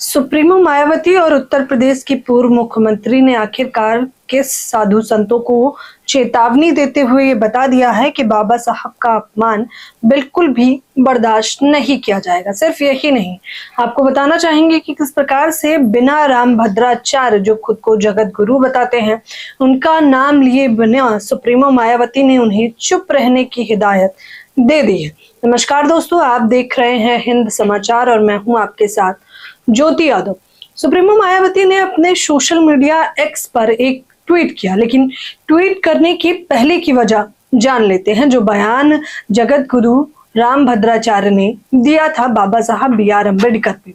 Supremo Mayawati और उत्तर प्रदेश की पूर्व मुख्यमंत्री ने आखिरकार किस साधु संतों को चेतावनी देते हुए ये बता दिया है कि बाबा साहब का अपमान बिल्कुल भी बर्दाश्त नहीं किया जाएगा। सिर्फ यही नहीं, आपको बताना चाहेंगे कि किस प्रकार से बिना रामभद्राचार्य, जो खुद को जगत गुरु बताते हैं, उनका नाम लिए बिना सुप्रीमो मायावती ने उन्हें चुप रहने की हिदायत दे दी है। नमस्कार दोस्तों, आप देख रहे हैं हिंद समाचार और मैं हूं आपके साथ ज्योति यादव। सुप्रीमो मायावती ने अपने सोशल मीडिया एक्स पर एक ट्वीट किया, लेकिन ट्वीट करने की पहले की वजह जान लेते हैं। जो बयान जगत गुरु रामभद्राचार्य ने दिया था बाबा साहब BR अम्बेडकर पे,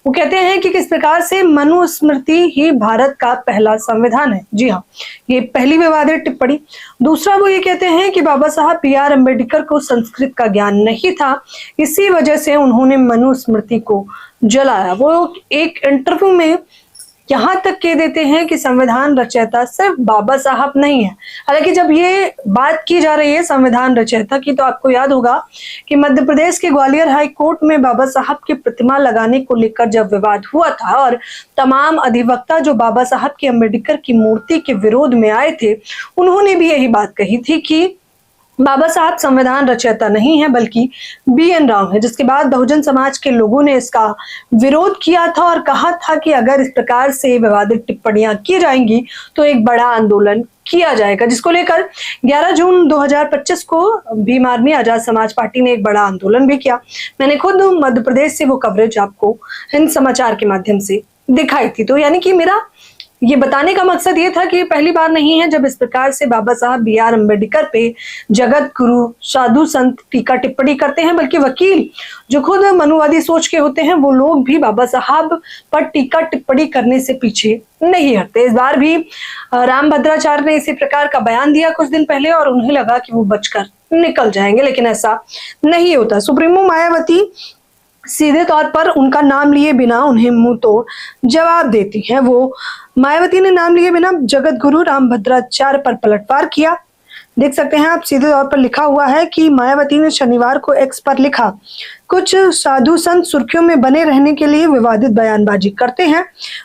वो कहते हैं कि किस प्रकार से मनुस्मृति ही भारत का पहला संविधान है। जी हाँ, ये पहली विवादित टिप्पणी। दूसरा, वो ये कहते हैं कि बाबा साहब BR अम्बेडकर को संस्कृत का ज्ञान नहीं था, इसी वजह से उन्होंने मनुस्मृति को जलाया। वो एक इंटरव्यू में यहाँ तक कह देते हैं कि संविधान रचयिता सिर्फ बाबा साहब नहीं है। हालांकि जब ये बात की जा रही है संविधान रचयिता की, तो आपको याद होगा कि मध्य प्रदेश के ग्वालियर हाई कोर्ट में बाबा साहब की प्रतिमा लगाने को लेकर जब विवाद हुआ था और तमाम अधिवक्ता जो बाबा साहब की अम्बेडकर की मूर्ति के विरोध में आए थे, उन्होंने भी यही बात कही थी कि बाबा साहब संविधान रचयिता नहीं है बल्कि BN राव है। जिसके बाद बहुजन समाज के लोगों ने इसका विरोध किया था और कहा था कि अगर इस प्रकार से विवादित टिप्पणियां की जाएंगी तो एक बड़ा आंदोलन किया जाएगा, जिसको लेकर 11 जून 2025 को भीम आर्मी आजाद समाज पार्टी ने एक बड़ा आंदोलन भी किया। मैंने खुद मध्य प्रदेश से वो कवरेज आपको हिंद समाचार के माध्यम से दिखाई थी। तो यानी कि मेरा ये बताने का मकसद ये था कि पहली बार नहीं है जब इस प्रकार से बाबा साहब BR अम्बेडकर पे जगत गुरु साधु संत टीका टिप्पणी करते हैं, बल्कि वकील जो खुद मनुवादी सोच के होते हैं वो लोग भी बाबा साहब पर टीका टिप्पणी करने से पीछे नहीं हटते। इस बार भी रामभद्राचार्य ने इसी प्रकार का बयान दिया कुछ दिन पहले और उन्हें लगा कि वो बचकर निकल जाएंगे, लेकिन ऐसा नहीं होता। सुप्रीमो मायावती सीधे तौर पर उनका नाम लिए बिना उन्हें मुंह तोड़ जवाब देती है। वो मायावती ने नाम लिए बिना जगत गुरु रामभद्राचार्य पर पलटवार किया। देख सकते हैं आप, सीधे तौर पर लिखा हुआ है कि मायावती ने शनिवार को एक्स पर लिखा, कुछ साधु संत सुर्खियों में बने रहने के लिए विवादित बयानबाजी करते हैं।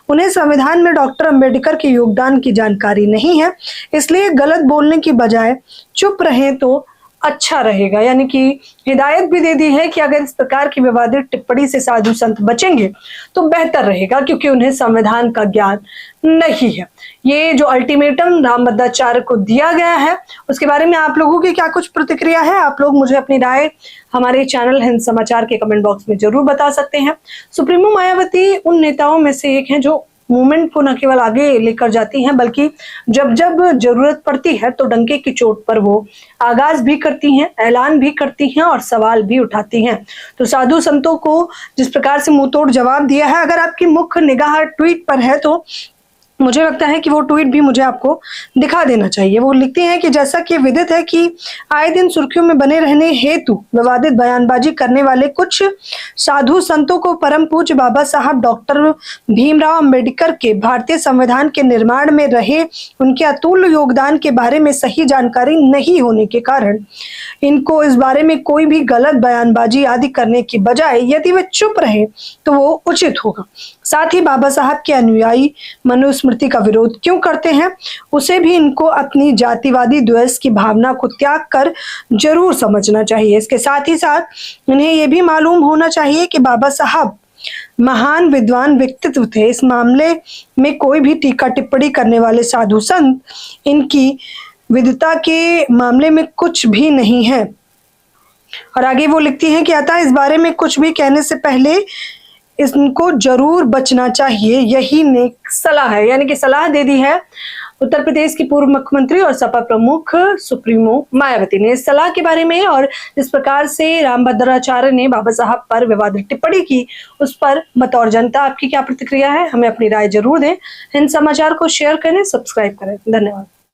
उन्हें संविधान में डॉक्टर अम्बेडकर के योगदान की जानकारी नहीं है, इसलिए गलत बोलने की बजाय चुप रहे तो अच्छा रहेगा। यानी कि हिदायत भी दे दी है कि अगर इस प्रकार की विवादित टिप्पणी से साधु संत बचेंगे तो बेहतर रहेगा, क्योंकि उन्हें संविधान का ज्ञान नहीं है। ये जो अल्टीमेटम रामभद्राचार्य को दिया गया है, उसके बारे में आप लोगों की क्या कुछ प्रतिक्रिया है? आप लोग मुझे अपनी राय हमारे चैनल हिंद समाचार के कमेंट बॉक्स में जरूर बता सकते हैं। सुप्रीमो मायावती उन नेताओं में से एक हैं जो मूवमेंट को न केवल आगे लेकर जाती हैं, बल्कि जब जब जरूरत पड़ती है तो डंके की चोट पर वो आगाज भी करती हैं, ऐलान भी करती हैं और सवाल भी उठाती हैं। तो साधु संतों को जिस प्रकार से मुंह तोड़ जवाब दिया है, अगर आपकी मुख्य निगाह ट्वीट पर है तो मुझे लगता है कि वो ट्वीट भी मुझे आपको दिखा देना चाहिए। वो लिखती हैं कि जैसा कि विदित है कि आए दिन सुर्खियों में बने रहने हेतु विवादित बयानबाजी करने वाले कुछ साधु संतों को परम पूज्य बाबा साहब डॉक्टर भीमराव अम्बेडकर के भारतीय संविधान के निर्माण में रहे उनके अतुल्य योगदान के बारे में सही जानकारी नहीं होने के कारण इनको इस बारे में कोई भी गलत बयानबाजी आदि करने की बजाय यदि वे चुप रहे तो वो उचित होगा। साथ ही बाबा साहब के अनुयायी मनुस्मृति का विरोध क्यों करते हैं, उसे भी इनको अपनी जातिवादी द्वेष की भावना को त्याग कर जरूर समझना चाहिए। इसके साथ ही साथ इन्हें यह भी मालूम होना चाहिए कि बाबा साहब महान विद्वान व्यक्तित्व थे। इस मामले में कोई भी टीका टिप्पणी करने वाले साधु संत इनकी विद्वता के मामले में कुछ भी नहीं है। और आगे वो लिखती हैं कि अतः इस बारे में कुछ भी कहने से पहले इनको जरूर बचना चाहिए, यही नेक सलाह है। यानी कि सलाह दे दी है उत्तर प्रदेश की पूर्व मुख्यमंत्री और सपा प्रमुख सुप्रीमो मायावती ने। इस सलाह के बारे में और जिस प्रकार से रामभद्राचार्य ने बाबा साहब पर विवादित टिप्पणी की, उस पर बतौर जनता आपकी क्या प्रतिक्रिया है? हमें अपनी राय जरूर दें। हिंद समाचार को शेयर करें, सब्सक्राइब करें। धन्यवाद।